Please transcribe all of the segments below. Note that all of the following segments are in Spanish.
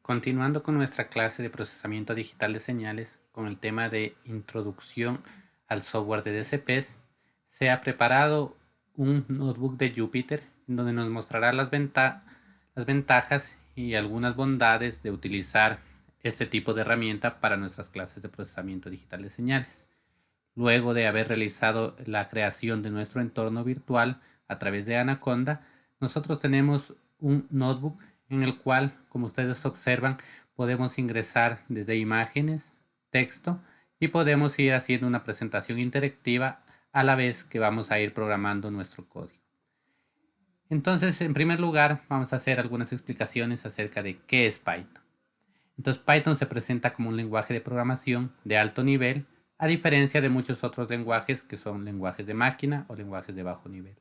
Continuando con nuestra clase de procesamiento digital de señales con el tema de introducción al software de DCPs, se ha preparado un notebook de Jupyter en donde nos mostrará las ventajas y algunas bondades de utilizar este tipo de herramienta para nuestras clases de procesamiento digital de señales. Luego de haber realizado la creación de nuestro entorno virtual a través de Anaconda, nosotros tenemos un notebook en el cual, como ustedes observan, podemos ingresar desde imágenes, texto y podemos ir haciendo una presentación interactiva a la vez que vamos a ir programando nuestro código. Entonces, en primer lugar, vamos a hacer algunas explicaciones acerca de qué es Python. Entonces, Python se presenta como un lenguaje de programación de alto nivel, a diferencia de muchos otros lenguajes que son lenguajes de máquina o lenguajes de bajo nivel.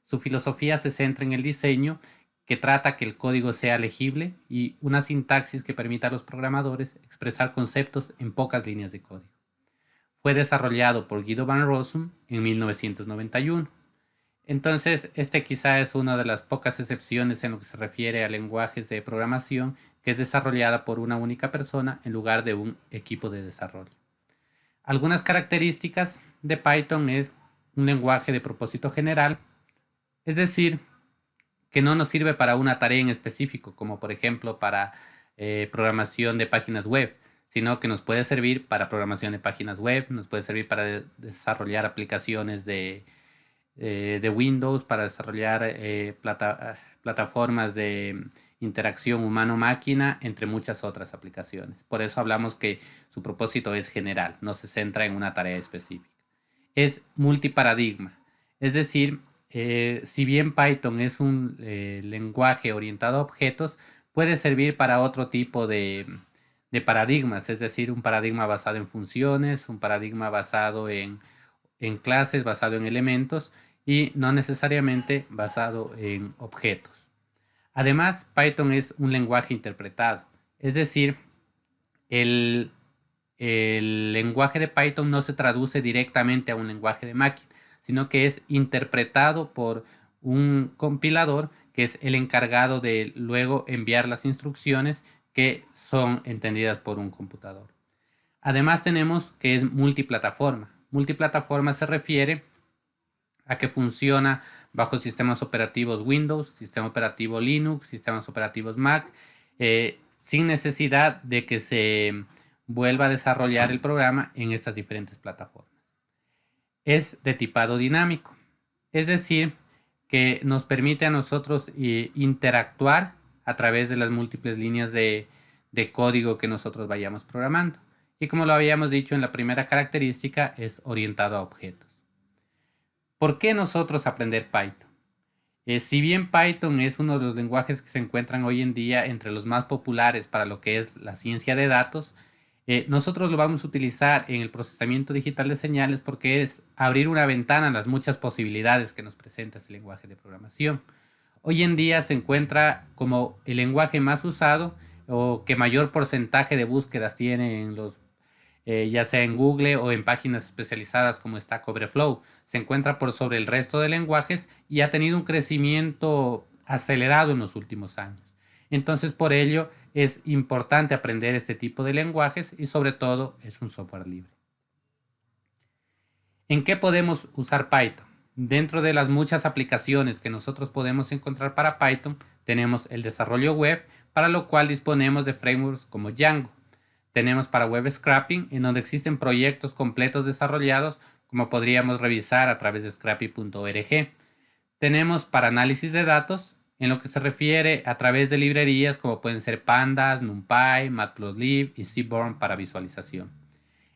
Su filosofía se centra en el diseño, que trata que el código sea legible y una sintaxis que permita a los programadores expresar conceptos en pocas líneas de código. Fue desarrollado por Guido van Rossum en 1991. Entonces, este quizá es una de las pocas excepciones en lo que se refiere a lenguajes de programación que es desarrollada por una única persona en lugar de un equipo de desarrollo. Algunas características de Python es un lenguaje de propósito general, es decir, que no nos sirve para una tarea en específico, como por ejemplo para programación de páginas web, sino que nos puede servir para programación de páginas web, nos puede servir para desarrollar aplicaciones de Windows, para desarrollar plataformas de interacción humano-máquina, entre muchas otras aplicaciones. Por eso hablamos que su propósito es general, no se centra en una tarea específica. Es multiparadigma, es decir, si bien Python es un lenguaje orientado a objetos, puede servir para otro tipo de paradigmas, es decir, un paradigma basado en funciones, un paradigma basado en clases, basado en elementos y no necesariamente basado en objetos. Además, Python es un lenguaje interpretado, es decir, el lenguaje de Python no se traduce directamente a un lenguaje de máquina, sino que es interpretado por un compilador que es el encargado de luego enviar las instrucciones que son entendidas por un computador. Además tenemos que es multiplataforma. Multiplataforma se refiere a que funciona bajo sistemas operativos Windows, sistema operativo Linux, sistemas operativos Mac, sin necesidad de que se vuelva a desarrollar el programa en estas diferentes plataformas. Es de tipado dinámico, es decir, que nos permite a nosotros interactuar a través de las múltiples líneas de código que nosotros vayamos programando. Y como lo habíamos dicho en la primera característica, es orientado a objetos. ¿Por qué nosotros aprender Python? Si bien Python es uno de los lenguajes que se encuentran hoy en día entre los más populares para lo que es la ciencia de datos, nosotros lo vamos a utilizar en el procesamiento digital de señales porque es abrir una ventana a las muchas posibilidades que nos presenta este lenguaje de programación. Hoy en día se encuentra como el lenguaje más usado o que mayor porcentaje de búsquedas tiene en los ya sea en Google o en páginas especializadas como Stack Overflow. Se encuentra por sobre el resto de lenguajes y ha tenido un crecimiento acelerado en los últimos años. Entonces, por ello, es importante aprender este tipo de lenguajes y sobre todo es un software libre. ¿En qué podemos usar Python? Dentro de las muchas aplicaciones que nosotros podemos encontrar para Python, tenemos el desarrollo web, para lo cual disponemos de frameworks como Django. Tenemos para web scraping, en donde existen proyectos completos desarrollados, como podríamos revisar a través de scrappy.org. Tenemos para análisis de datos, en lo que se refiere a través de librerías como pueden ser Pandas, NumPy, Matplotlib y Seaborn para visualización.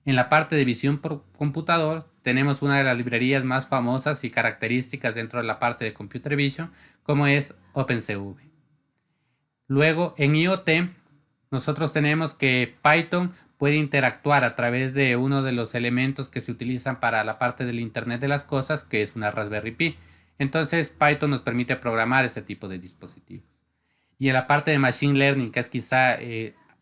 En la parte de visión por computador, tenemos una de las librerías más famosas y características dentro de la parte de Computer Vision, como es OpenCV. Luego, en IoT, nosotros tenemos que Python puede interactuar a través de uno de los elementos que se utilizan para la parte del Internet de las cosas, que es una Raspberry Pi. Entonces, Python nos permite programar ese tipo de dispositivos. Y en la parte de Machine Learning, que es quizá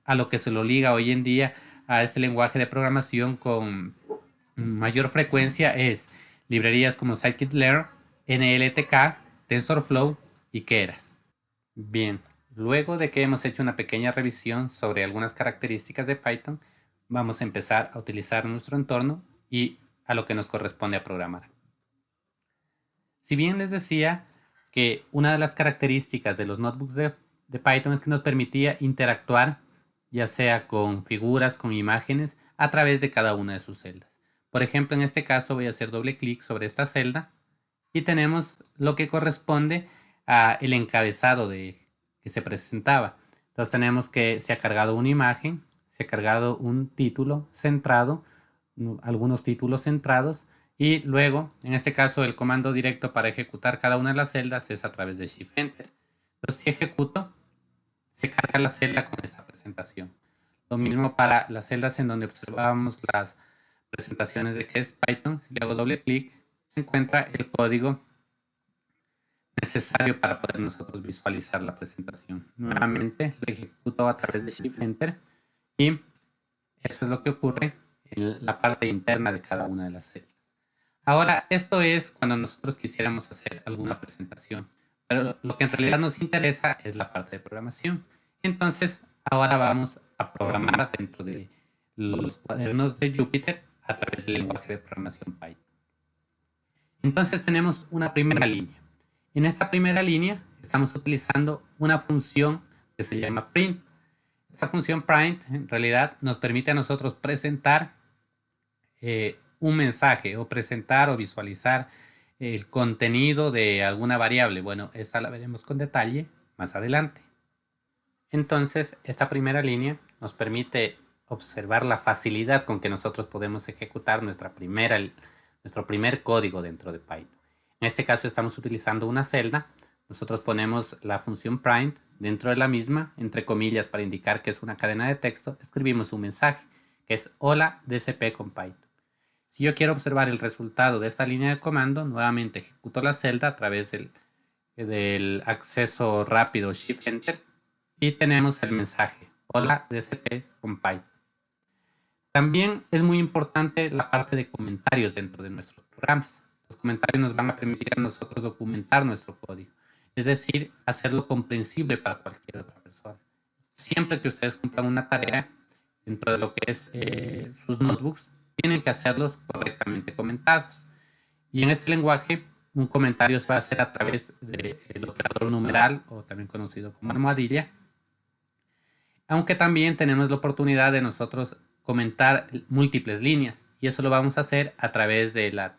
a lo que se lo liga hoy en día a este lenguaje de programación con mayor frecuencia, es librerías como Scikit-Learn, NLTK, TensorFlow y Keras. Bien. luego de que hemos hecho una pequeña revisión sobre algunas características de Python, vamos a empezar a utilizar nuestro entorno y a lo que nos corresponde a programar. Si bien les decía que una de las características de los notebooks de Python es que nos permitía interactuar ya sea con figuras, con imágenes, a través de cada una de sus celdas. Por ejemplo, en este caso voy a hacer doble clic sobre esta celda y tenemos lo que corresponde a el encabezado que se presentaba. Entonces tenemos que se ha cargado una imagen, se ha cargado un título centrado, algunos títulos centrados, y luego, en este caso, el comando directo para ejecutar cada una de las celdas es a través de Shift Enter. Entonces, si ejecuto, se carga la celda con esta presentación. Lo mismo para las celdas en donde observábamos las presentaciones de qué es Python. Si le hago doble clic, se encuentra el código necesario para poder nosotros visualizar la presentación. Nuevamente lo ejecuto a través de Shift Enter y eso es lo que ocurre en la parte interna de cada una de las celdas. Ahora, esto es cuando nosotros quisiéramos hacer alguna presentación, pero lo que en realidad nos interesa es la parte de programación. Entonces, ahora vamos a programar dentro de los cuadernos de Jupyter a través del lenguaje de programación Python. Entonces tenemos una primera línea. En esta primera línea estamos utilizando una función que se llama print. Esta función print en realidad nos permite a nosotros presentar un mensaje o presentar o visualizar el contenido de alguna variable. Bueno, esta la veremos con detalle más adelante. Entonces, esta primera línea nos permite observar la facilidad con que nosotros podemos ejecutar nuestro primer código dentro de Python. En este caso estamos utilizando una celda. Nosotros ponemos la función print dentro de la misma, entre comillas, para indicar que es una cadena de texto. Escribimos un mensaje que es hola DCP con Python. Si yo quiero observar el resultado de esta línea de comando, nuevamente ejecuto la celda a través del acceso rápido Shift Enter y tenemos el mensaje hola DCP con Python. También es muy importante la parte de comentarios dentro de nuestros programas. Los comentarios nos van a permitir a nosotros documentar nuestro código, es decir, hacerlo comprensible para cualquier otra persona. Siempre que ustedes cumplan una tarea dentro de lo que es sus notebooks, tienen que hacerlos correctamente comentados. Y en este lenguaje, un comentario se va a hacer a través del operador numeral, o también conocido como almohadilla, aunque también tenemos la oportunidad de nosotros comentar múltiples líneas, y eso lo vamos a hacer a través de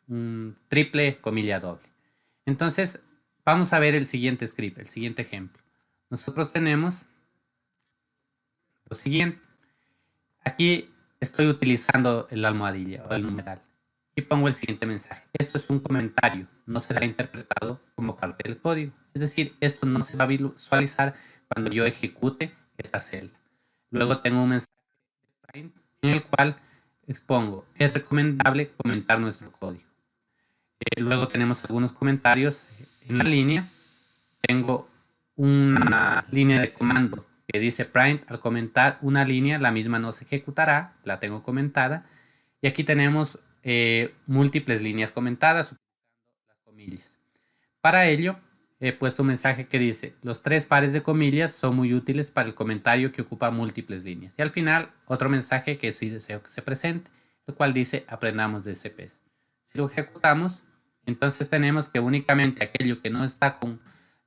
un triple comilla doble. Entonces, vamos a ver el siguiente script, el siguiente ejemplo. Nosotros tenemos lo siguiente. Aquí estoy utilizando el almohadilla o el numeral y pongo el siguiente mensaje. Esto es un comentario, no será interpretado como parte del código. Es decir, esto no se va a visualizar cuando yo ejecute esta celda. Luego tengo un mensaje en el cual expongo, es recomendable comentar nuestro código. Luego tenemos algunos comentarios en la línea. Tengo una línea de comando que dice print. Al comentar una línea, la misma no se ejecutará, la tengo comentada. Y aquí tenemos múltiples líneas comentadas utilizando las comillas. Para ello, he puesto un mensaje que dice, los 3 pares de comillas son muy útiles para el comentario que ocupa múltiples líneas. Y al final, otro mensaje que sí deseo que se presente, el cual dice, aprendamos de CPs. Si lo ejecutamos, entonces tenemos que únicamente aquello que no está con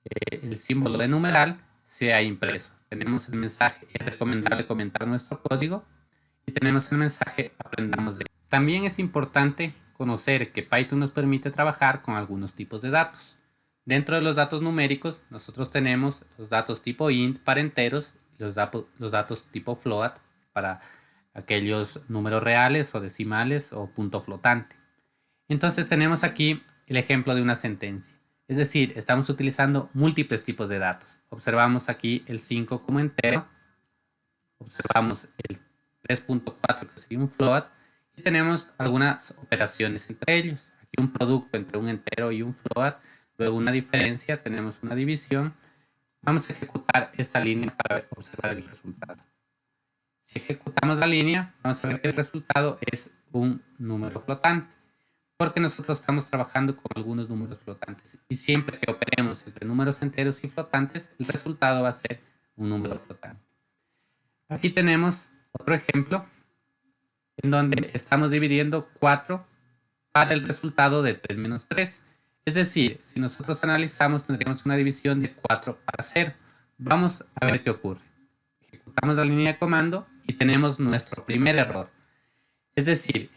el símbolo de numeral sea impreso. Tenemos el mensaje, es recomendable comentar nuestro código, y tenemos el mensaje, aprendamos de. También es importante conocer que Python nos permite trabajar con algunos tipos de datos. Dentro de los datos numéricos, nosotros tenemos los datos tipo int para enteros, y los datos tipo float para aquellos números reales o decimales o punto flotante. Entonces tenemos aquí el ejemplo de una sentencia. Es decir, estamos utilizando múltiples tipos de datos. Observamos aquí el 5 como entero. Observamos el 3.4 que sería un float. Y tenemos algunas operaciones entre ellos. Aquí un producto entre un entero y un float. Luego una diferencia, tenemos una división. Vamos a ejecutar esta línea para observar el resultado. Si ejecutamos la línea, vamos a ver que el resultado es un número flotante. porque nosotros estamos trabajando con algunos números flotantes. Y siempre que operemos entre números enteros y flotantes, el resultado va a ser un número flotante. Aquí tenemos otro ejemplo en donde estamos dividiendo 4 para el resultado de 3 menos 3. Es decir, si nosotros analizamos, tendríamos una división de 4 para 0. Vamos a ver qué ocurre. Ejecutamos la línea de comando y tenemos nuestro primer error. Es decir,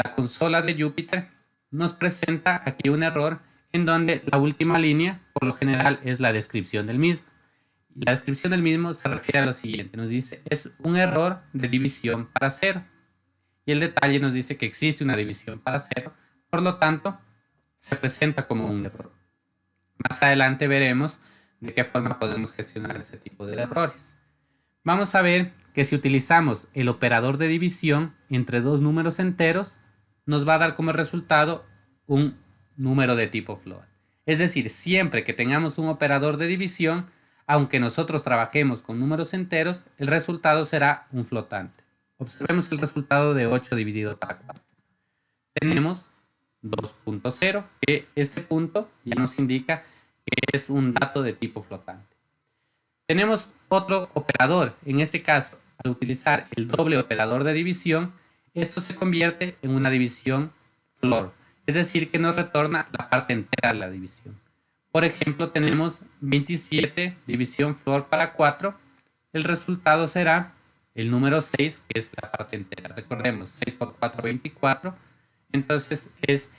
la consola de Jupyter nos presenta aquí un error en donde la última línea, por lo general, es la descripción del mismo. Y la descripción del mismo se refiere a lo siguiente. Nos dice, es un error de división para 0. Y el detalle nos dice que existe una división para 0. Por lo tanto, se presenta como un error. Más adelante veremos de qué forma podemos gestionar ese tipo de errores. Vamos a ver que si utilizamos el operador de división entre dos números enteros, nos va a dar como resultado un número de tipo float. Es decir, siempre que tengamos un operador de división, aunque nosotros trabajemos con números enteros, el resultado será un flotante. Observemos el resultado de 8 dividido para 4. Tenemos 2.0, que este punto ya nos indica que es un dato de tipo flotante. Tenemos otro operador. En este caso, al utilizar el doble operador de división, esto se convierte en una división floor. Es decir, que nos retorna la parte entera de la división. Por ejemplo, tenemos 27 división floor para 4. El resultado será el número 6, que es la parte entera. Recordemos, 6 por 4, 24. Entonces es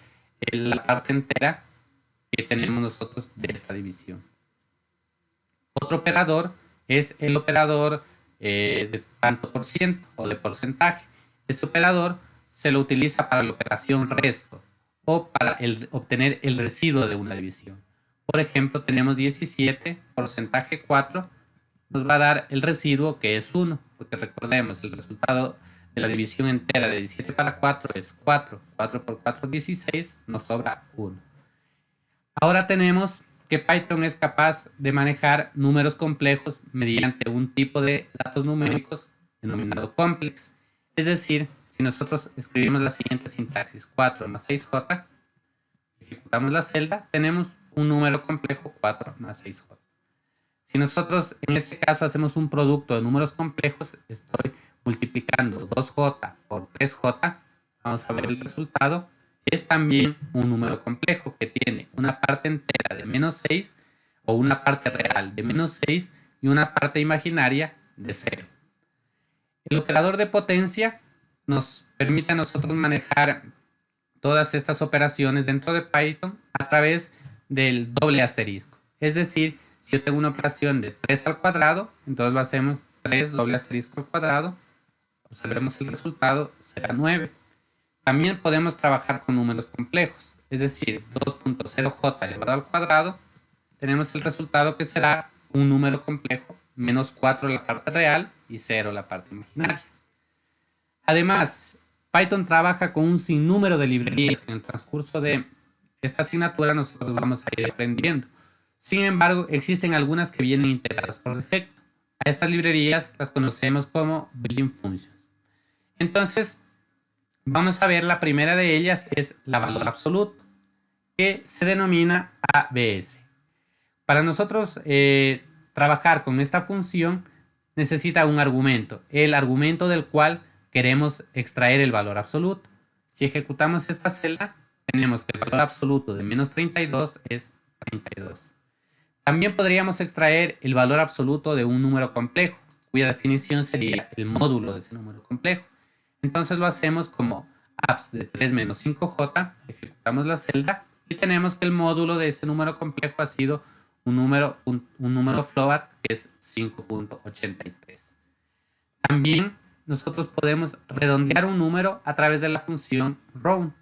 la parte entera que tenemos nosotros de esta división. Otro operador es el operador de tanto por ciento o de porcentaje. Este operador se lo utiliza para la operación resto o para obtener el residuo de una división. Por ejemplo, tenemos 17, porcentaje 4, nos va a dar el residuo que es 1, porque recordemos, el resultado de la división entera de 17 para 4 es 4. 4 por 4 es 16, nos sobra 1. Ahora tenemos que Python es capaz de manejar números complejos mediante un tipo de datos numéricos denominado complex. Es decir, si nosotros escribimos la siguiente sintaxis, 4 más 6j, ejecutamos la celda, tenemos un número complejo 4 más 6j. Si nosotros en este caso hacemos un producto de números complejos, estoy multiplicando 2j por 3j, vamos a ver el resultado. Es también un número complejo que tiene una parte entera de menos 6 o una parte real de menos 6 y una parte imaginaria de 0. El operador de potencia nos permite a nosotros manejar todas estas operaciones dentro de Python a través del doble asterisco. Es decir, si yo tengo una operación de 3 al cuadrado, entonces lo hacemos 3 doble asterisco al cuadrado. Observemos el resultado, será 9. También podemos trabajar con números complejos, es decir, 2.0j elevado al cuadrado, tenemos el resultado que será un número complejo, menos 4 la parte real y 0 la parte imaginaria. Además, Python trabaja con un sinnúmero de librerías que en el transcurso de esta asignatura nosotros vamos a ir aprendiendo. Sin embargo, existen algunas que vienen integradas por defecto. A estas librerías las conocemos como built-in functions. Entonces, vamos a ver la primera de ellas, es la valor absoluto, que se denomina ABS. Para nosotros trabajar con esta función necesita un argumento, el argumento del cual queremos extraer el valor absoluto. Si ejecutamos esta celda, tenemos que el valor absoluto de menos 32 es 32. También podríamos extraer el valor absoluto de un número complejo, cuya definición sería el módulo de ese número complejo. Entonces lo hacemos como abs de 3 menos 5j, ejecutamos la celda y tenemos que el módulo de ese número complejo ha sido un número float que es 5.83. También nosotros podemos redondear un número a través de la función round.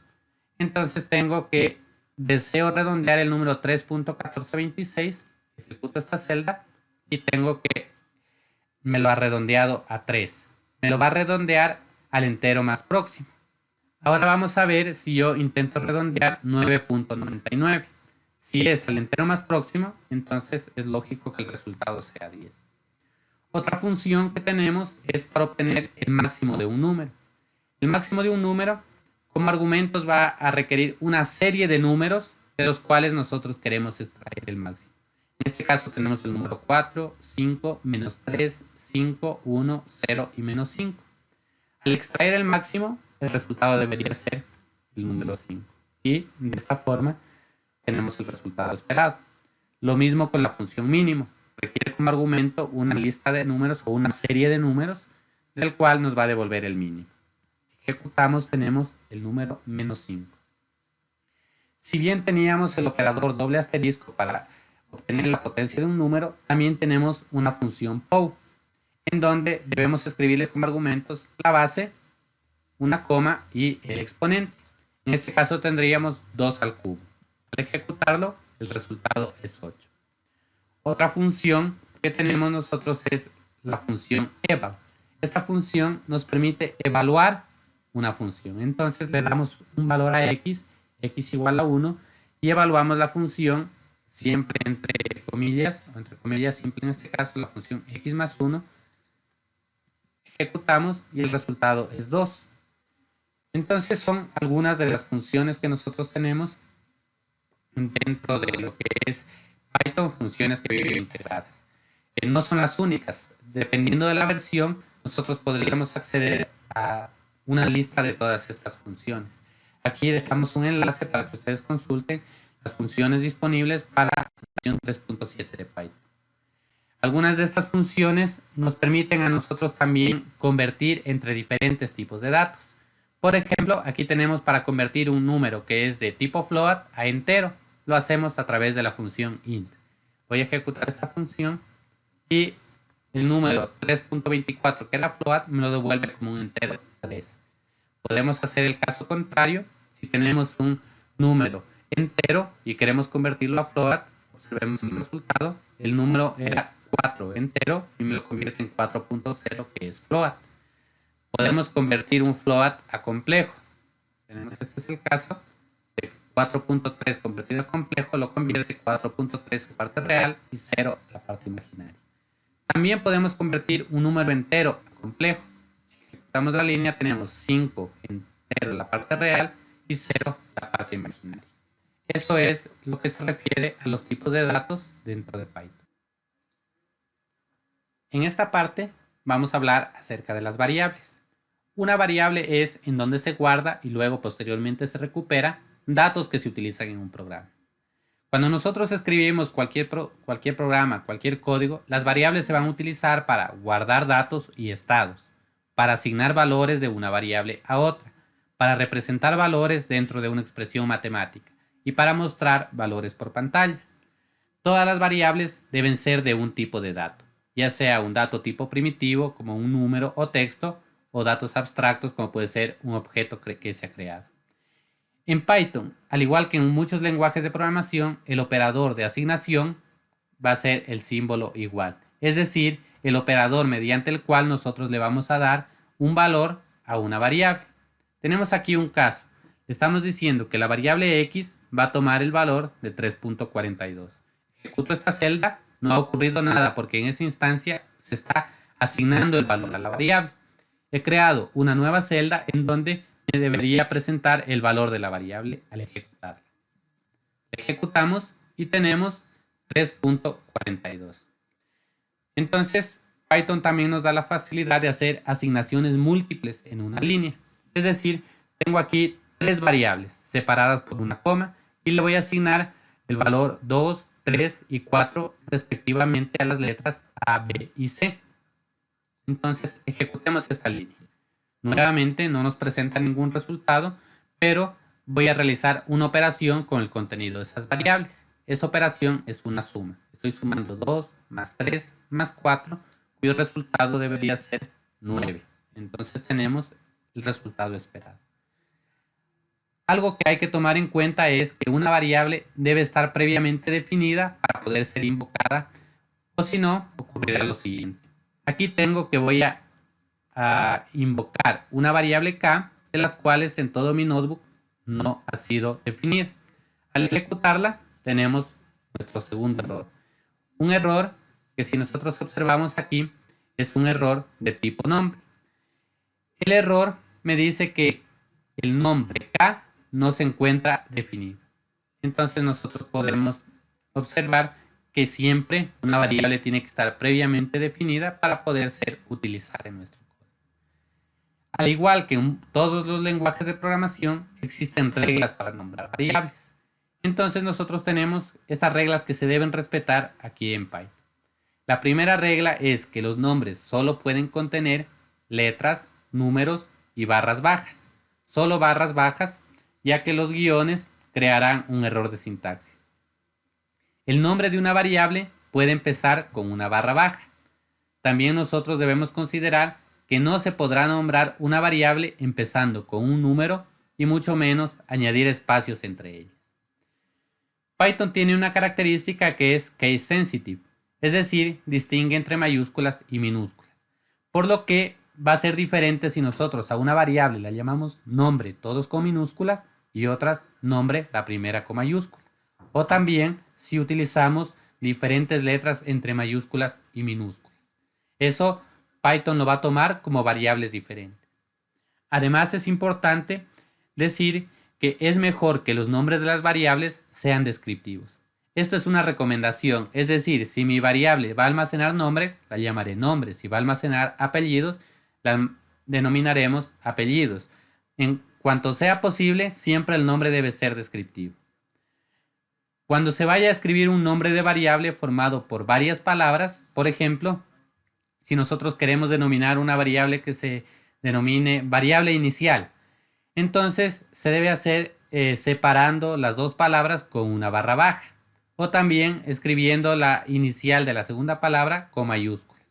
Entonces tengo que deseo redondear el número 3.1426, ejecuto esta celda y tengo que me lo ha redondeado a 3. Me lo va a redondear al entero más próximo. Ahora vamos a ver si yo intento redondear 9.99. Si es al entero más próximo, entonces es lógico que el resultado sea 10. Otra función que tenemos es para obtener el máximo de un número. El máximo de un número Como argumentos va a requerir una serie de números de los cuales nosotros queremos extraer el máximo. En este caso tenemos el número 4, 5, menos 3, 5, 1, 0 y menos 5. Al extraer el máximo, el resultado debería ser el número 5. Y de esta forma tenemos el resultado esperado. Lo mismo con la función mínimo. Requiere como argumento una lista de números o una serie de números del cual nos va a devolver el mínimo. Si ejecutamos, tenemos el número menos 5. Si bien teníamos el operador doble asterisco para obtener la potencia de un número, también tenemos una función POW, en donde debemos escribirle como argumentos la base, una coma y el exponente. En este caso tendríamos 2 al cubo. Al ejecutarlo, el resultado es 8. Otra función que tenemos nosotros es la función eval. Esta función nos permite evaluar una función. Entonces le damos un valor a x igual a 1, y evaluamos la función siempre entre comillas simple en este caso, la función x más 1. Ejecutamos y el resultado es 2. Entonces son algunas de las funciones que nosotros tenemos dentro de lo que es Python, funciones que viven integradas. No son las únicas. Dependiendo de la versión, nosotros podríamos acceder a una lista de todas estas funciones. Aquí dejamos un enlace para que ustedes consulten las funciones disponibles para la versión 3.7 de Python. Algunas de estas funciones nos permiten a nosotros también convertir entre diferentes tipos de datos. Por ejemplo, aquí tenemos para convertir un número que es de tipo float a entero. Lo hacemos a través de la función int. Voy a ejecutar esta función y el número 3.24, que era float, me lo devuelve como un entero 3. Podemos hacer el caso contrario. Si tenemos un número entero y queremos convertirlo a float, observemos el resultado. El número era 4 entero y me lo convierte en 4.0, que es float. Podemos convertir un float a complejo. Este es el caso de 4.3 convertido a complejo, lo convierte 4.3 en parte real y 0 en la parte imaginaria. También podemos convertir un número entero a complejo. Si ejecutamos la línea, tenemos 5 entero en la parte real y 0 en la parte imaginaria. Eso es lo que se refiere a los tipos de datos dentro de Python. En esta parte vamos a hablar acerca de las variables. Una variable es en donde se guarda y luego posteriormente se recupera datos que se utilizan en un programa. Cuando nosotros escribimos cualquier programa, cualquier código, las variables se van a utilizar para guardar datos y estados, para asignar valores de una variable a otra, para representar valores dentro de una expresión matemática y para mostrar valores por pantalla. Todas las variables deben ser de un tipo de dato, ya sea un dato tipo primitivo como un número o texto, o datos abstractos como puede ser un objeto que se ha creado. En Python, al igual que en muchos lenguajes de programación, el operador de asignación va a ser el símbolo igual, es decir, el operador mediante el cual nosotros le vamos a dar un valor a una variable. Tenemos aquí un caso. Estamos diciendo que la variable x va a tomar el valor de 3.42. Ejecuto esta celda, no ha ocurrido nada porque en esa instancia se está asignando el valor a la variable. He creado una nueva celda en donde me debería presentar el valor de la variable al ejecutarla. Ejecutamos y tenemos 3.42. Entonces, Python también nos da la facilidad de hacer asignaciones múltiples en una línea. Es decir, tengo aquí 3 variables separadas por una coma y le voy a asignar el valor 2, 3 y 4 respectivamente a las letras A, B y C. Entonces, ejecutemos esta línea. Nuevamente no nos presenta ningún resultado, pero voy a realizar una operación con el contenido de esas variables. Esa operación es una suma. Estoy sumando 2 más 3 más 4, cuyo resultado debería ser 9. Entonces tenemos el resultado esperado. Algo que hay que tomar en cuenta es que una variable debe estar previamente definida para poder ser invocada, o si no, ocurrirá lo siguiente. Aquí tengo que voy a invocar una variable k, de las cuales en todo mi notebook no ha sido definida. Al ejecutarla tenemos nuestro segundo error. Un error que, si nosotros observamos aquí, es un error de tipo nombre. El error me dice que el nombre K no se encuentra definido. Entonces nosotros podemos observar que siempre una variable tiene que estar previamente definida para poder ser utilizada en nuestro código. Al igual que en todos los lenguajes de programación, existen reglas para nombrar variables. Entonces nosotros tenemos estas reglas que se deben respetar aquí en Python. La primera regla es que los nombres solo pueden contener letras, números y barras bajas. Solo barras bajas, ya que los guiones crearán un error de sintaxis. El nombre de una variable puede empezar con una barra baja. También nosotros debemos considerar que no se podrá nombrar una variable empezando con un número y mucho menos añadir espacios entre ellas. Python tiene una característica que es case sensitive, es decir, distingue entre mayúsculas y minúsculas, por lo que va a ser diferente si nosotros a una variable la llamamos nombre, todos con minúsculas, y otras nombre, la primera con mayúscula, o también si utilizamos diferentes letras entre mayúsculas y minúsculas. Eso Python lo va a tomar como variables diferentes. Además, es importante decir que es mejor que los nombres de las variables sean descriptivos. Esto es una recomendación, es decir, si mi variable va a almacenar nombres, la llamaré nombres. Si va a almacenar apellidos, la denominaremos apellidos. En cuanto sea posible, siempre el nombre debe ser descriptivo. Cuando se vaya a escribir un nombre de variable formado por varias palabras, por ejemplo, si nosotros queremos denominar una variable que se denomine variable inicial, entonces se debe hacer separando las dos palabras con una barra baja, o también escribiendo la inicial de la segunda palabra con mayúsculas.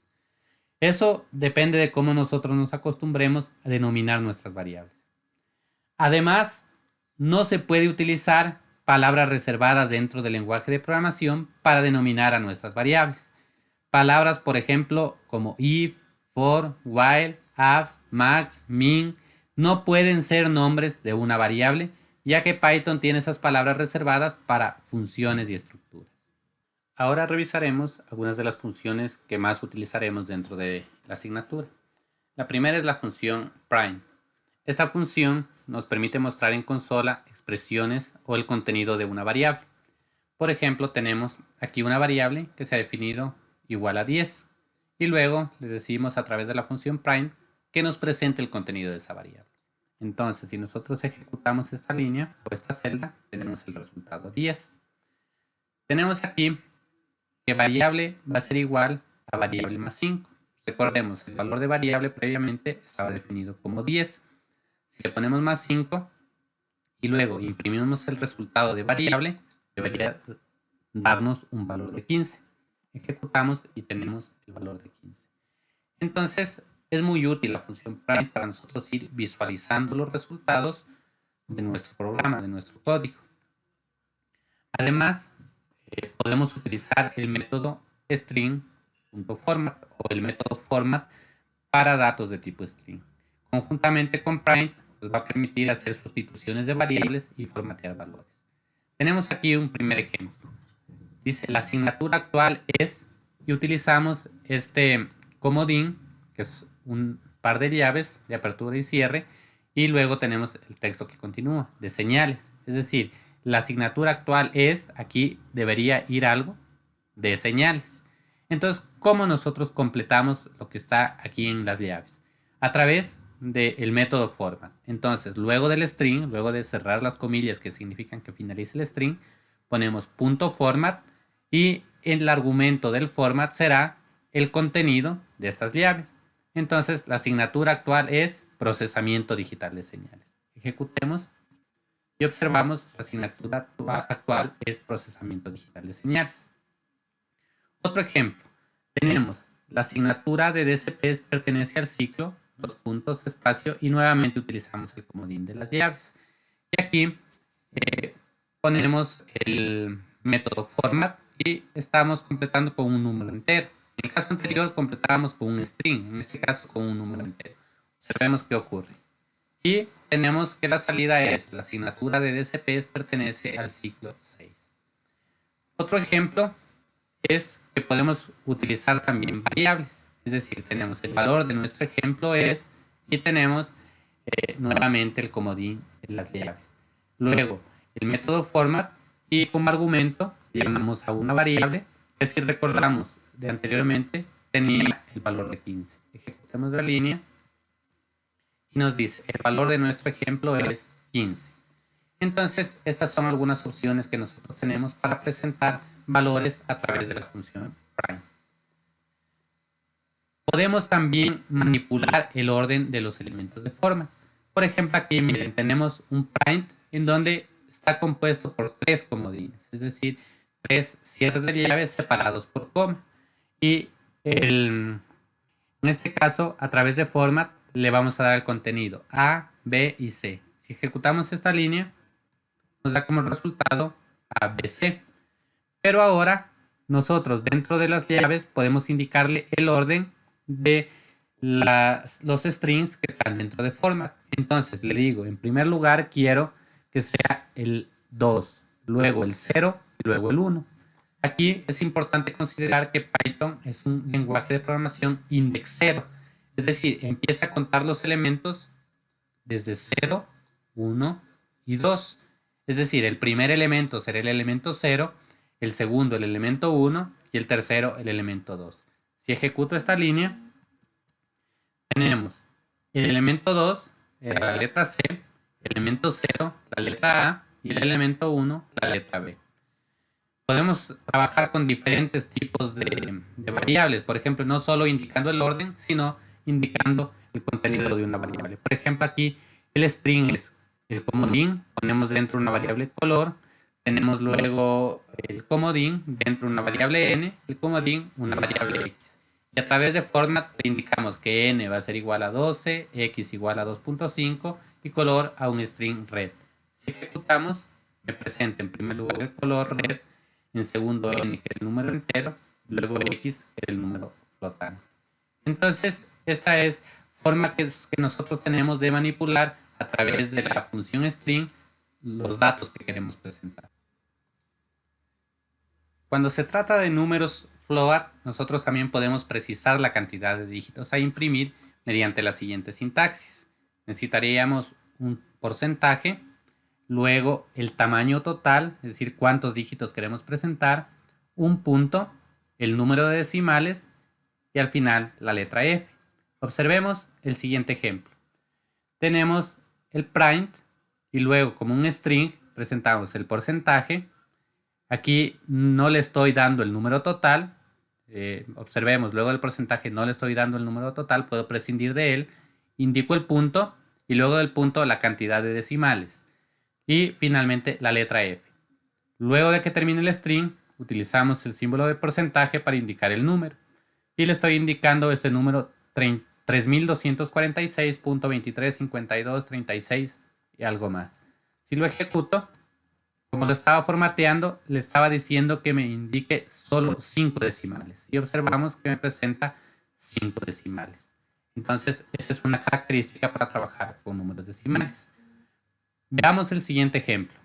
Eso depende de cómo nosotros nos acostumbremos a denominar nuestras variables. Además, no se puede utilizar palabras reservadas dentro del lenguaje de programación para denominar a nuestras variables. Palabras, por ejemplo, como if, for, while, abs, max, min, no pueden ser nombres de una variable, ya que Python tiene esas palabras reservadas para funciones y estructuras. Ahora revisaremos algunas de las funciones que más utilizaremos dentro de la asignatura. La primera es la función prime. Esta función nos permite mostrar en consola expresiones o el contenido de una variable. Por ejemplo, tenemos aquí una variable que se ha definido igual a 10 y luego le decimos a través de la función prime que nos presente el contenido de esa variable. Entonces, si nosotros ejecutamos esta línea o esta celda, tenemos el resultado 10. Tenemos aquí que variable va a ser igual a variable más 5. Recordemos, el valor de variable previamente estaba definido como 10. Si le ponemos más 5 y luego imprimimos el resultado de variable, debería darnos un valor de 15. Ejecutamos y tenemos el valor de 15. Entonces, es muy útil la función prime para nosotros ir visualizando los resultados de nuestro programa, de nuestro código. Además, podemos utilizar el método string.format o el método format para datos de tipo string. Conjuntamente con prime, nos va a permitir hacer sustituciones de variables y formatear valores. Tenemos aquí un primer ejemplo. Dice, la asignatura actual es, y utilizamos este comodín, que es un par de llaves de apertura y cierre, y luego tenemos el texto que continúa, de señales. Es decir, la asignatura actual es, aquí debería ir algo de señales. Entonces, ¿cómo nosotros completamos lo que está aquí en las llaves? A través del método format. Entonces, luego del string, luego de cerrar las comillas que significan que finalice el string, ponemos .format y el argumento del format será el contenido de estas llaves. Entonces, la asignatura actual es procesamiento digital de señales. Ejecutemos y observamos la asignatura actual es procesamiento digital de señales. Otro ejemplo, tenemos la asignatura de DCP pertenece al ciclo, dos puntos, espacio, y nuevamente utilizamos el comodín de las llaves. Y aquí ponemos el método format y estamos completando con un número entero. En el caso anterior completábamos con un string, en este caso con un número entero. Observemos qué ocurre. Y tenemos que la salida es, la asignatura de DCP pertenece al ciclo 6. Otro ejemplo es que podemos utilizar también variables. Es decir, tenemos el valor de nuestro ejemplo es y tenemos nuevamente el comodín en las llaves. Luego, el método format y como argumento llamamos a una variable que, si recordamos de anteriormente, tenía el valor de 15. Ejecutamos la línea y nos dice el valor de nuestro ejemplo es 15. Entonces, estas son algunas opciones que nosotros tenemos para presentar valores a través de la función prime. Podemos también manipular el orden de los elementos de forma. Por ejemplo, aquí miren, tenemos un print en donde está compuesto por 3 comodines, es decir, 3 cierres de llaves separados por coma. Y en este caso, a través de format, le vamos a dar el contenido A, B y C. Si ejecutamos esta línea, nos da como resultado ABC. Pero ahora, nosotros dentro de las llaves podemos indicarle el orden de los strings que están dentro de format. Entonces le digo, en primer lugar quiero que sea el 2, luego el 0 y luego el 1. Aquí es importante considerar que Python es un lenguaje de programación indexero, es decir, empieza a contar los elementos desde 0, 1 y 2. Es decir, el primer elemento será el elemento 0, el segundo el elemento 1 y el tercero el elemento 2. Si ejecuto esta línea, tenemos el elemento 2, la letra C, el elemento 0, la letra A, y el elemento 1, la letra B. Podemos trabajar con diferentes tipos de variables, por ejemplo, no solo indicando el orden, sino indicando el contenido de una variable. Por ejemplo, aquí el string es el comodín, ponemos dentro una variable color, tenemos luego el comodín dentro una variable n, el comodín una variable x. Y a través de format indicamos que n va a ser igual a 12, x igual a 2.5 y color a un string red. Si ejecutamos, me presenta en primer lugar el color red, en segundo n que es el número entero, luego x que es el número flotante. Entonces, esta es forma que nosotros tenemos de manipular a través de la función string los datos que queremos presentar. Cuando se trata de números float, nosotros también podemos precisar la cantidad de dígitos a imprimir mediante la siguiente sintaxis. Necesitaríamos un porcentaje, luego el tamaño total, es decir, cuántos dígitos queremos presentar, un punto, el número de decimales y al final la letra F. Observemos el siguiente ejemplo. Tenemos el print y luego como un string presentamos el porcentaje. Aquí no le estoy dando el número total. Observemos, luego del porcentaje no le estoy dando el número total, puedo prescindir de él. Indico el punto y luego del punto la cantidad de decimales. Y finalmente la letra F. Luego de que termine el string, utilizamos el símbolo de porcentaje para indicar el número. Y le estoy indicando este número 3246.235236 y algo más. Si lo ejecuto, como lo estaba formateando, le estaba diciendo que me indique solo 5 decimales. Y observamos que me presenta 5 decimales. Entonces, esa es una característica para trabajar con números decimales. Veamos el siguiente ejemplo.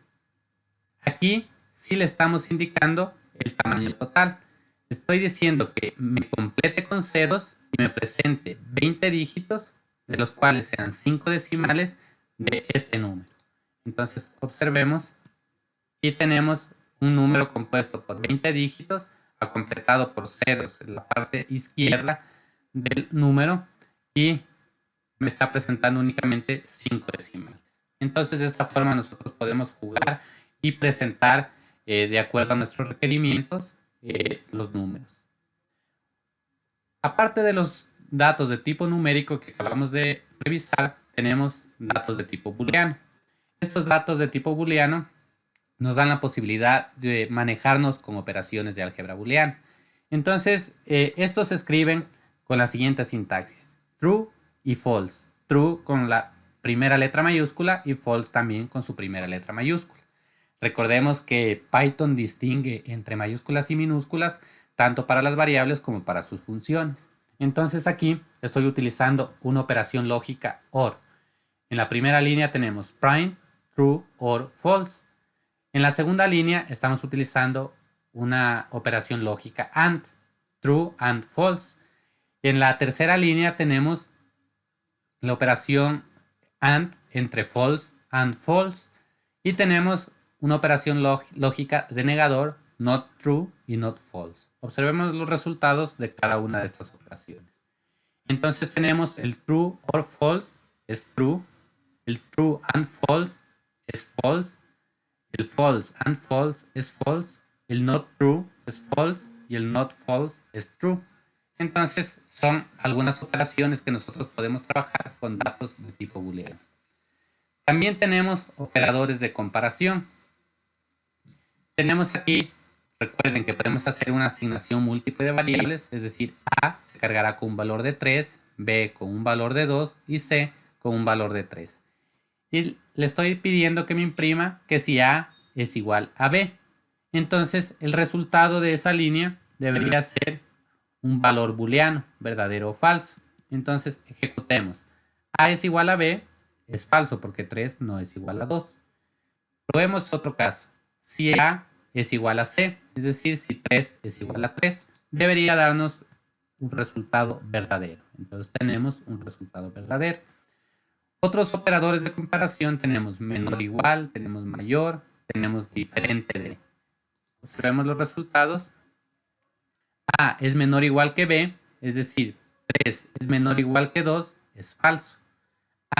Aquí sí le estamos indicando el tamaño total. Estoy diciendo que me complete con ceros y me presente 20 dígitos, de los cuales sean 5 decimales de este número. Entonces, observemos y tenemos un número compuesto por 20 dígitos, completado por ceros en la parte izquierda del número y me está presentando únicamente 5 decimales. Entonces, de esta forma nosotros podemos jugar y presentar de acuerdo a nuestros requerimientos los números. Aparte de los datos de tipo numérico que acabamos de revisar, tenemos datos de tipo booleano. Estos datos de tipo booleano nos dan la posibilidad de manejarnos con operaciones de álgebra booleana. Entonces, estos se escriben con la siguiente sintaxis: true y false. True con la primera letra mayúscula y false también con su primera letra mayúscula. Recordemos que Python distingue entre mayúsculas y minúsculas tanto para las variables como para sus funciones. Entonces aquí estoy utilizando una operación lógica OR. En la primera línea tenemos print, true, or, false. En la segunda línea estamos utilizando una operación lógica AND, true and false. En la tercera línea tenemos la operación AND entre false and false. Y tenemos una operación lógica de negador, not true y not false. Observemos los resultados de cada una de estas operaciones. Entonces tenemos el true or false es true, el true and false es false, el false and false es false, el not true es false y el not false es true. Entonces son algunas operaciones que nosotros podemos trabajar con datos de tipo booleano. También tenemos operadores de comparación. Tenemos aquí, recuerden que podemos hacer una asignación múltiple de variables, es decir, A se cargará con un valor de 3, B con un valor de 2 y C con un valor de 3. Y le estoy pidiendo que me imprima que si A es igual a B. Entonces el resultado de esa línea debería ser un valor booleano, verdadero o falso. Entonces ejecutemos. A es igual a B, es falso porque 3 no es igual a 2. Probemos otro caso. Si A es igual a C, es decir, si 3 es igual a 3, debería darnos un resultado verdadero. Entonces tenemos un resultado verdadero. Otros operadores de comparación tenemos menor o igual, tenemos mayor, tenemos diferente de. Observemos los resultados. A es menor o igual que B, es decir, 3 es menor o igual que 2, es falso.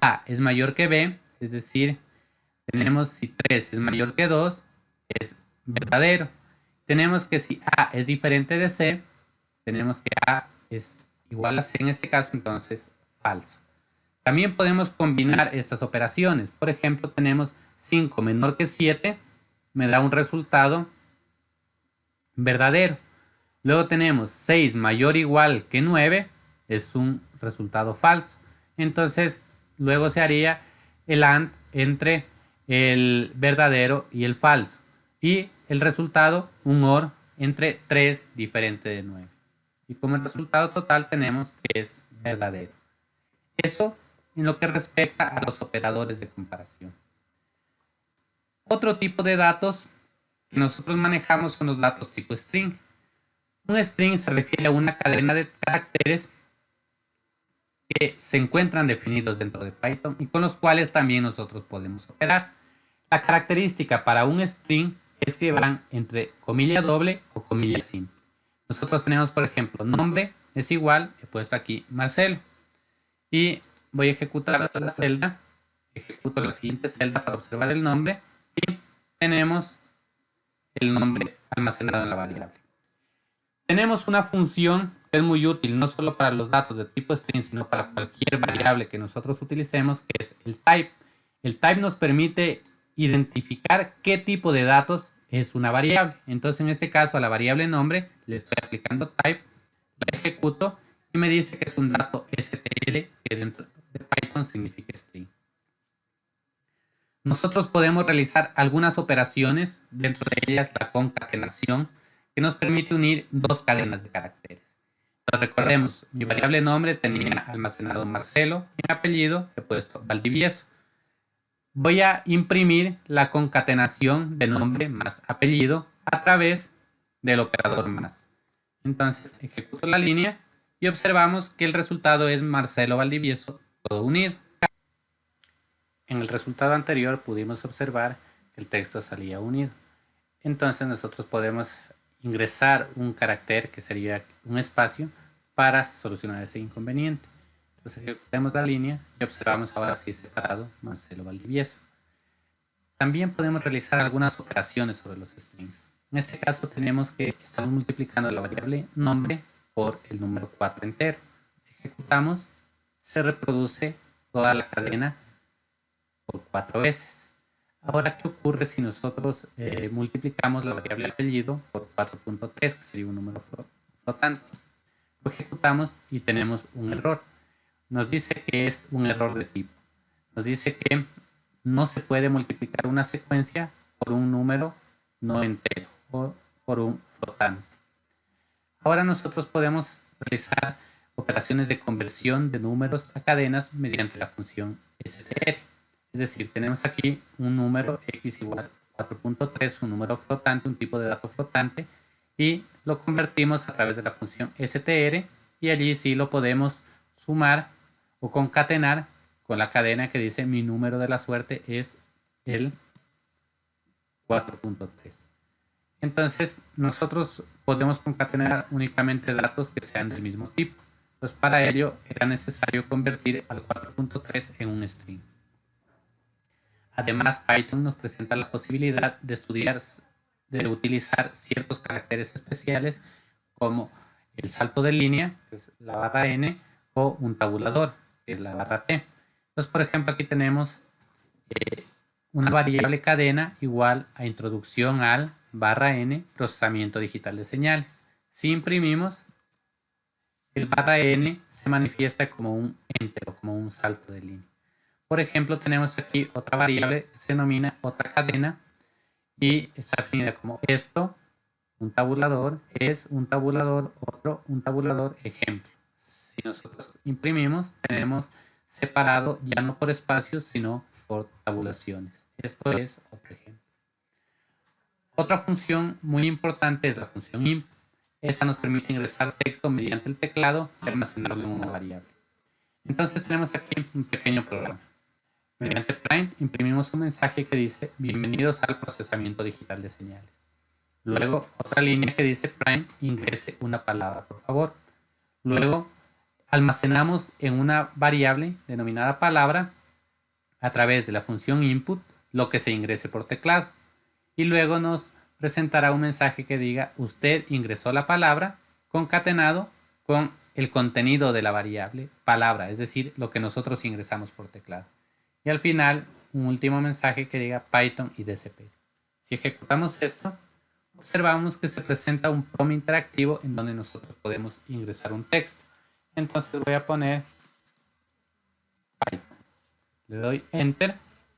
A es mayor que B, es decir, tenemos si 3 es mayor que 2, es verdadero. Tenemos que si A es diferente de C, tenemos que A es igual a C en este caso, entonces falso. También podemos combinar estas operaciones. Por ejemplo, tenemos 5 menor que 7, me da un resultado verdadero. Luego tenemos 6 mayor o igual que 9, es un resultado falso. Entonces, luego se haría el AND entre el verdadero y el falso. Y el resultado, un OR entre 3 diferente de 9. Y como el resultado total tenemos que es verdadero. Eso en lo que respecta a los operadores de comparación. Otro tipo de datos que nosotros manejamos son los datos tipo string. Un string se refiere a una cadena de caracteres que se encuentran definidos dentro de Python y con los cuales también nosotros podemos operar. La característica para un string es que van entre comilla doble o comilla simple. Nosotros tenemos, por ejemplo, nombre es igual, he puesto aquí Marcelo. Y voy a ejecutar la celda, ejecuto la siguiente celda para observar el nombre y tenemos el nombre almacenado en la variable. Tenemos una función que es muy útil, no solo para los datos de tipo string, sino para cualquier variable que nosotros utilicemos, que es el type. El type nos permite identificar qué tipo de datos es una variable. Entonces, en este caso, a la variable nombre le estoy aplicando type, la ejecuto y me dice que es un dato STL, que dentro de Python significa string. Nosotros podemos realizar algunas operaciones, dentro de ellas la concatenación, que nos permite unir dos cadenas de caracteres. Entonces recordemos, mi variable nombre tenía almacenado Marcelo, mi apellido he puesto Valdivieso. Voy a imprimir la concatenación de nombre más apellido a través del operador más. Entonces ejecuto la línea y observamos que el resultado es Marcelo Valdivieso todo unido. En el resultado anterior pudimos observar que el texto salía unido. Entonces nosotros podemos ingresar un carácter que sería un espacio para solucionar ese inconveniente. Entonces ejecutamos la línea y observamos ahora sí separado Marcelo Valdivieso. También podemos realizar algunas operaciones sobre los strings. En este caso tenemos que estamos multiplicando la variable nombre por el número 4 entero. Si ejecutamos, se reproduce toda la cadena por 4 veces. Ahora, ¿qué ocurre si nosotros multiplicamos la variable apellido por 4.3, que sería un número flotante? Lo ejecutamos y tenemos un error. Nos dice que es un error de tipo. Nos dice que no se puede multiplicar una secuencia por un número no entero o por un flotante. Ahora nosotros podemos realizar operaciones de conversión de números a cadenas mediante la función str. Es decir, tenemos aquí un número x igual a 4.3, un número flotante, un tipo de dato flotante, y lo convertimos a través de la función str y allí sí lo podemos sumar o concatenar con la cadena que dice mi número de la suerte es el 4.3. Entonces nosotros podemos concatenar únicamente datos que sean del mismo tipo. Pues para ello era necesario convertir al 4.3 en un string. Además, Python nos presenta la posibilidad de utilizar ciertos caracteres especiales como el salto de línea, que es la barra n, o un tabulador, que es la barra t. Entonces, por ejemplo, aquí tenemos una variable cadena igual a introducción al barra n procesamiento digital de señales. Si imprimimos, el barra n se manifiesta como un entero, como un salto de línea. Por ejemplo, tenemos aquí otra variable que se denomina otra cadena y está definida como esto, un tabulador, es un tabulador, otro, un tabulador, ejemplo. Si nosotros imprimimos, tenemos separado ya no por espacios, sino por tabulaciones. Esto es otro ejemplo. Otra función muy importante es la función imp. Esta nos permite ingresar texto mediante el teclado y almacenarlo en una variable. Entonces tenemos aquí un pequeño programa. Mediante print imprimimos un mensaje que dice bienvenidos al procesamiento digital de señales. Luego otra línea que dice print ingrese una palabra por favor. Luego almacenamos en una variable denominada palabra a través de la función input lo que se ingrese por teclado. Y luego nos presentará un mensaje que diga usted ingresó la palabra concatenado con el contenido de la variable palabra, es decir, lo que nosotros ingresamos por teclado. Y al final, un último mensaje que diga Python y DCP. Si ejecutamos esto, observamos que se presenta un PROM interactivo en donde nosotros podemos ingresar un texto. Entonces voy a poner Python. Le doy Enter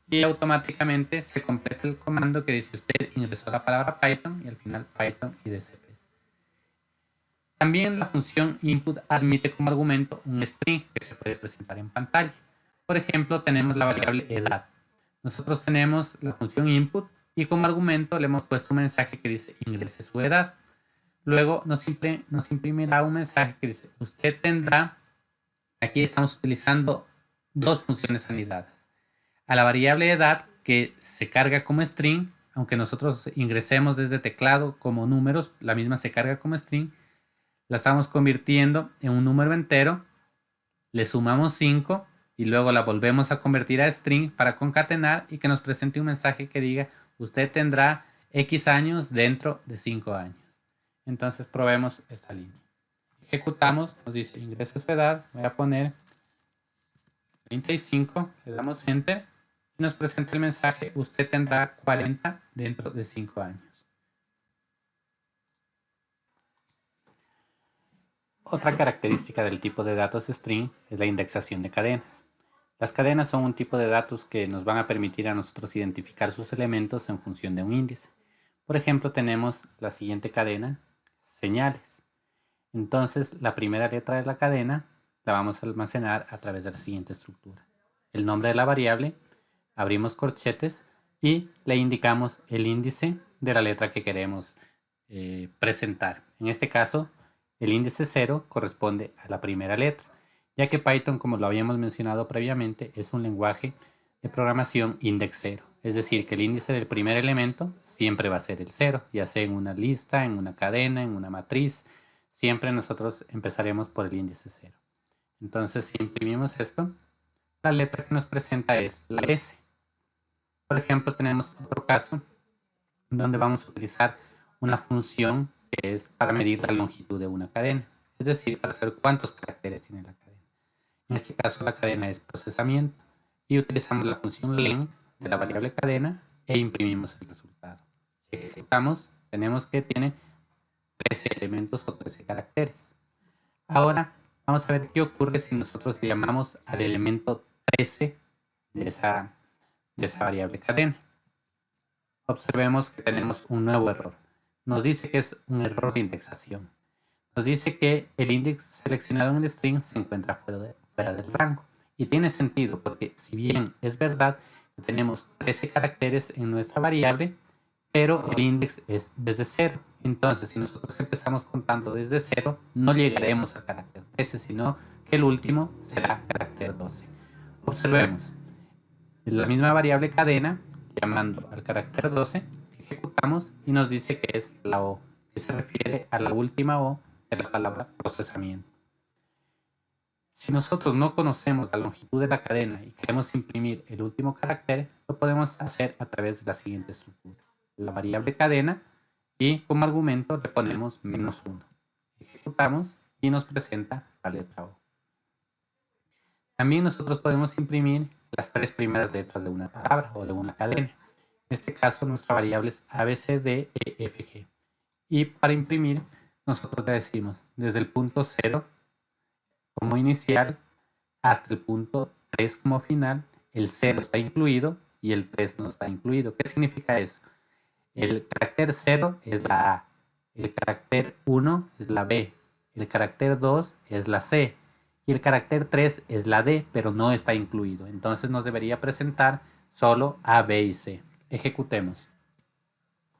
y automáticamente se completa el comando que dice usted ingresó la palabra Python y al final Python y DCP. También la función input admite como argumento un string que se puede presentar en pantalla. Por ejemplo, tenemos la variable edad. Nosotros tenemos la función input y como argumento le hemos puesto un mensaje que dice ingrese su edad. Luego nos imprimirá un mensaje que dice usted tendrá, aquí estamos utilizando dos funciones anidadas. A la variable edad que se carga como string, aunque nosotros ingresemos desde teclado como números, la misma se carga como string, la estamos convirtiendo en un número entero, le sumamos 5 y luego la volvemos a convertir a string para concatenar y que nos presente un mensaje que diga usted tendrá X años dentro de 5 años. Entonces probemos esta línea. Ejecutamos, nos dice ingrese su edad, voy a poner 35, le damos enter y nos presenta el mensaje usted tendrá 40 dentro de 5 años. Otra característica del tipo de datos string es la indexación de cadenas. Las cadenas son un tipo de datos que nos van a permitir a nosotros identificar sus elementos en función de un índice. Por ejemplo, tenemos la siguiente cadena, señales. Entonces, la primera letra de la cadena la vamos a almacenar a través de la siguiente estructura. El nombre de la variable, abrimos corchetes y le indicamos el índice de la letra que queremos presentar. En este caso, el índice 0 corresponde a la primera letra, ya que Python, como lo habíamos mencionado previamente, es un lenguaje de programación index 0. Es decir, que el índice del primer elemento siempre va a ser el 0, ya sea en una lista, en una cadena, en una matriz. Siempre nosotros empezaremos por el índice 0. Entonces, si imprimimos esto, la letra que nos presenta es la S. Por ejemplo, tenemos otro caso donde vamos a utilizar una función que es para medir la longitud de una cadena, es decir, para saber cuántos caracteres tiene la cadena. En este caso la cadena es procesamiento y utilizamos la función len de la variable cadena e imprimimos el resultado. Si ejecutamos, tenemos que tiene 13 elementos o 13 caracteres. Ahora vamos a ver qué ocurre si nosotros le llamamos al elemento 13 de esa variable cadena. Observemos que tenemos un nuevo error. Nos dice que es un error de indexación. Nos dice que el índice seleccionado en el string se encuentra fuera del rango. Y tiene sentido porque si bien es verdad que tenemos 13 caracteres en nuestra variable, pero el índice es desde 0. Entonces, si nosotros empezamos contando desde 0, no llegaremos al carácter 13, sino que el último será carácter 12. Observemos, en la misma variable cadena, llamando al carácter 12, ejecutamos y nos dice que es la O, que se refiere a la última O de la palabra procesamiento. Si nosotros no conocemos la longitud de la cadena y queremos imprimir el último carácter, lo podemos hacer a través de la siguiente estructura. La variable cadena y como argumento le ponemos -1. Ejecutamos y nos presenta la letra O. También nosotros podemos imprimir las 3 primeras letras de una palabra o de una cadena. En este caso nuestra variable es ABCDEFG. Y para imprimir nosotros le decimos desde el punto 0 como inicial hasta el punto 3 como final, el 0 está incluido y el 3 no está incluido. ¿Qué significa eso? El carácter 0 es la A, el carácter 1 es la B, el carácter 2 es la C y el carácter 3 es la D, pero no está incluido. Entonces nos debería presentar solo A, B y C. Ejecutemos.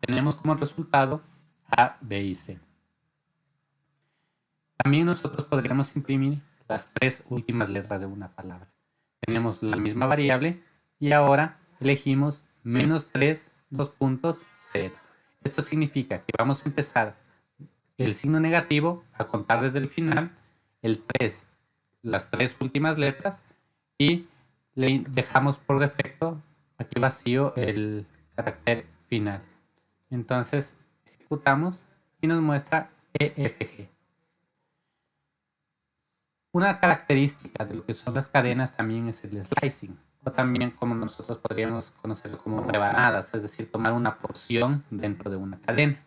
Tenemos como resultado A, B y C. También nosotros podríamos imprimir las 3 últimas letras de una palabra. Tenemos la misma variable y ahora elegimos -3, 2 puntos, 0. Esto significa que vamos a empezar el signo negativo a contar desde el final, el 3, las 3 últimas letras y le dejamos por defecto aquí vacío el carácter final. Entonces ejecutamos y nos muestra EFG. Una característica de lo que son las cadenas también es el slicing, o también como nosotros podríamos conocerlo como rebanadas, es decir, tomar una porción dentro de una cadena.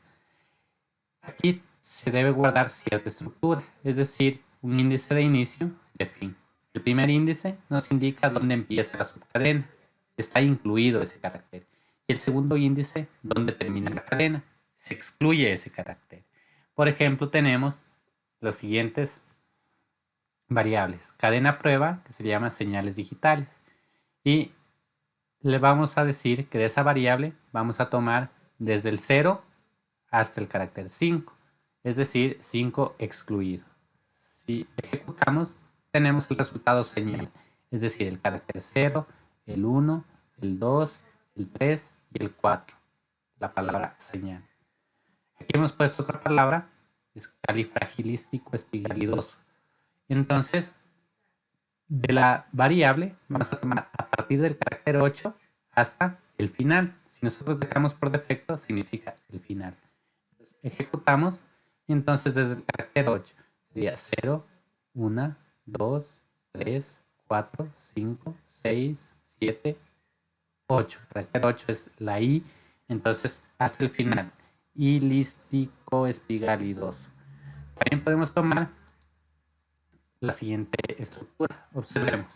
Aquí se debe guardar cierta estructura, es decir, un índice de inicio y de fin. El primer índice nos indica dónde empieza la subcadena, está incluido ese carácter. Y el segundo índice, dónde termina la cadena, se excluye ese carácter. Por ejemplo, tenemos los siguientes variables. Cadena prueba, que se llama señales digitales. Y le vamos a decir que de esa variable vamos a tomar desde el 0 hasta el carácter 5. Es decir, 5 excluido. Si ejecutamos, tenemos el resultado señal. Es decir, el carácter 0, el 1, el 2, el 3 y el 4. La palabra señal. Aquí hemos puesto otra palabra, escalifragilístico espigalidoso. Entonces, de la variable vamos a tomar a partir del carácter 8 hasta el final. Si nosotros dejamos por defecto, significa el final. Entonces, ejecutamos y entonces desde el carácter 8 sería 0, 1, 2, 3, 4, 5, 6, 7, 8. El carácter 8 es la I, entonces hasta el final. Ilístico espigalidoso. También podemos tomar la siguiente estructura. Observemos.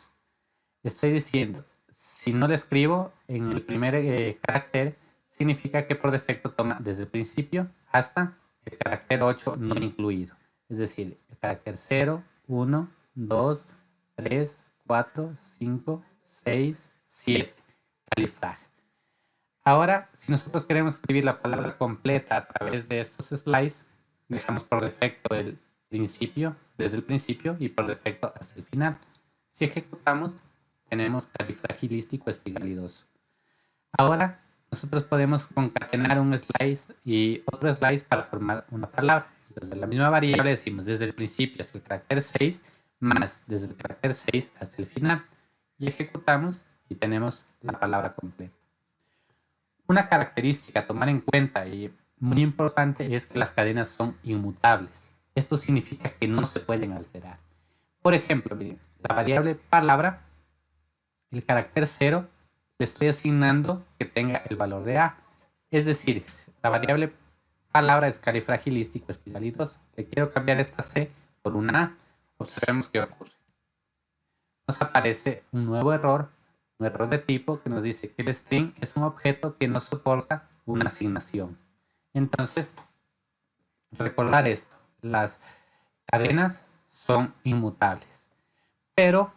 Estoy diciendo, si no le escribo en el primer carácter, significa que por defecto toma desde el principio hasta el carácter 8 no incluido. Es decir, el carácter 0, 1, 2, 3, 4, 5, 6, 7. Califrag. Ahora, si nosotros queremos escribir la palabra completa a través de estos slides, dejamos por defecto el principio, desde el principio y por defecto hasta el final. Si ejecutamos, tenemos califragilístico espigalidoso. Ahora, nosotros podemos concatenar un slice y otro slice para formar una palabra. Desde la misma variable decimos desde el principio hasta el carácter 6, más desde el carácter 6 hasta el final. Y ejecutamos y tenemos la palabra completa. Una característica a tomar en cuenta y muy importante es que las cadenas son inmutables. Esto significa que no se pueden alterar. Por ejemplo, miren, la variable palabra, el carácter 0, le estoy asignando que tenga el valor de A. Es decir, la variable palabra es califragilístico espigalidoso. Le quiero cambiar esta C por una A. Observemos qué ocurre. Nos aparece un nuevo error, un error de tipo que nos dice que el string es un objeto que no soporta una asignación. Entonces, recordar esto. Las cadenas son inmutables, pero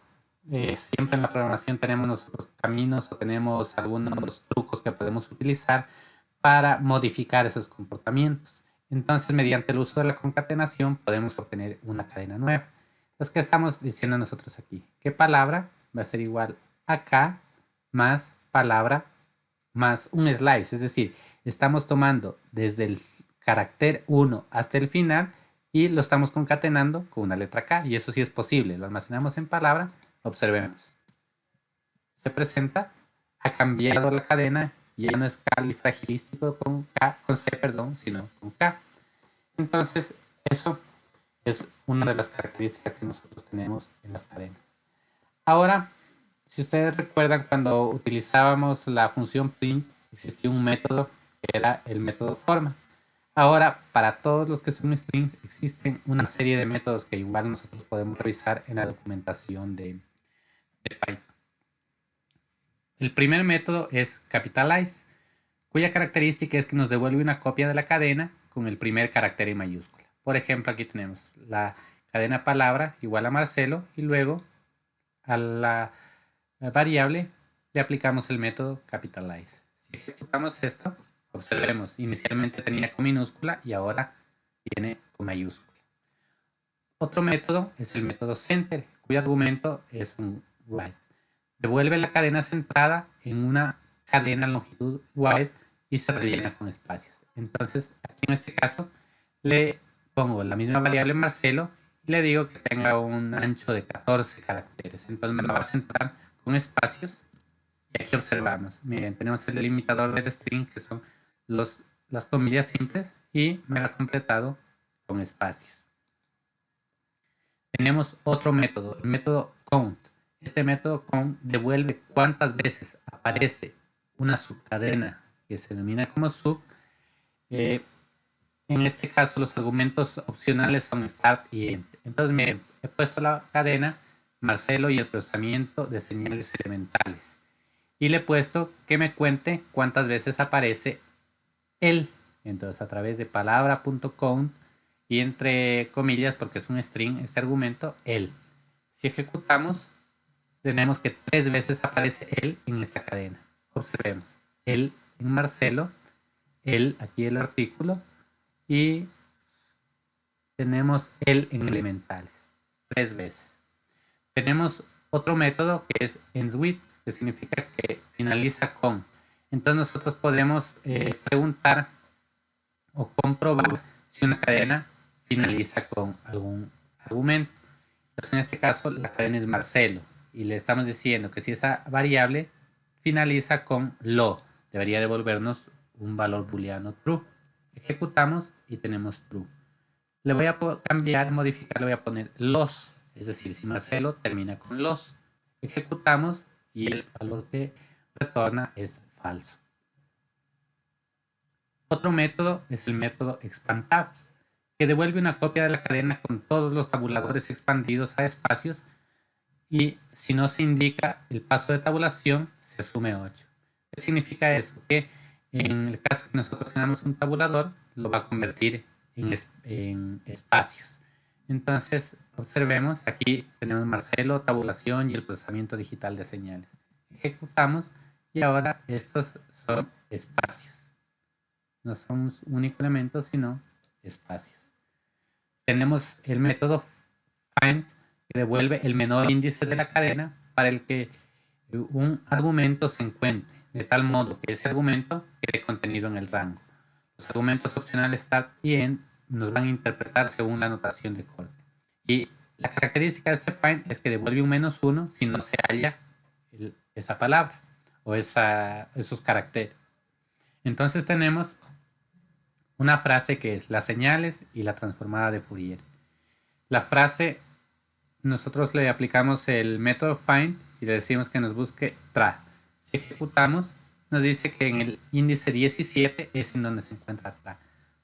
siempre en la programación tenemos nosotros caminos o tenemos algunos trucos que podemos utilizar para modificar esos comportamientos. Entonces, mediante el uso de la concatenación podemos obtener una cadena nueva. Entonces, ¿qué estamos diciendo nosotros aquí? ¿Qué palabra va a ser igual a K más palabra más un slice. Es decir, estamos tomando desde el carácter 1 hasta el final y lo estamos concatenando con una letra K. Y eso sí es posible. Lo almacenamos en palabra. Observemos. Se presenta, ha cambiado la cadena y ya no es califragilístico con K, con C, perdón, sino con K. Entonces, eso es una de las características que nosotros tenemos en las cadenas. Ahora, si ustedes recuerdan, cuando utilizábamos la función print, existía un método que era el método forma. Ahora, para todos los que son string, existen una serie de métodos que igual nosotros podemos revisar en la documentación de Python. El primer método es capitalize, cuya característica es que nos devuelve una copia de la cadena con el primer carácter en mayúscula. Por ejemplo, aquí tenemos la cadena palabra igual a Marcelo y luego a la variable le aplicamos el método capitalize. Si ejecutamos esto, observemos, inicialmente tenía con minúscula y ahora tiene con mayúscula. Otro método es el método center, cuyo argumento es un wide. Devuelve la cadena centrada en una cadena longitud wide y se rellena con espacios. Entonces, aquí en este caso, le pongo la misma variable Marcelo y le digo que tenga un ancho de 14 caracteres. Entonces me lo va a centrar con espacios. Y aquí observamos, miren, tenemos el delimitador del string, que son las comillas simples, y me lo ha completado con espacios. Tenemos otro método, el método count. Este método count devuelve cuántas veces aparece una subcadena que se denomina como sub. En este caso, los argumentos opcionales son start y end. Entonces, miren, he puesto la cadena Marcelo y el procesamiento de señales elementales. Y le he puesto que me cuente cuántas veces aparece él. Entonces, a través de palabra.count y entre comillas, porque es un string, este argumento, él. Si ejecutamos, tenemos que 3 veces aparece él en esta cadena. Observemos, él en Marcelo, él aquí el artículo, y tenemos él en elementales, 3 veces. Tenemos otro método que es ends with, que significa que finaliza con. Entonces nosotros podemos preguntar o comprobar si una cadena finaliza con algún argumento. Entonces en este caso la cadena es Marcelo y le estamos diciendo que si esa variable finaliza con lo, debería devolvernos un valor booleano true. Ejecutamos y tenemos true. Le voy a cambiar, modificar, le voy a poner los, es decir, si Marcelo termina con los. Ejecutamos y el valor que retorna es falso. Otro método es el método expandtabs, que devuelve una copia de la cadena con todos los tabuladores expandidos a espacios y si no se indica el paso de tabulación, se asume 8. ¿Qué significa eso? Que en el caso que nosotros tengamos un tabulador, lo va a convertir en espacios. Entonces, observemos, aquí tenemos Marcelo, tabulación y el procesamiento digital de señales. Ejecutamos y ahora estos son espacios. No son un único elemento, sino espacios. Tenemos el método find, que devuelve el menor índice de la cadena para el que un argumento se encuentre, de tal modo que ese argumento quede contenido en el rango. Los argumentos opcionales start y end nos van a interpretar según la notación de corte. Y la característica de este find es que devuelve un -1 si no se halla esa palabra o esos caracteres. Entonces tenemos una frase que es las señales y la transformada de Fourier. La frase, nosotros le aplicamos el método find y le decimos que nos busque tra. Si ejecutamos, nos dice que en el índice 17 es en donde se encuentra tra.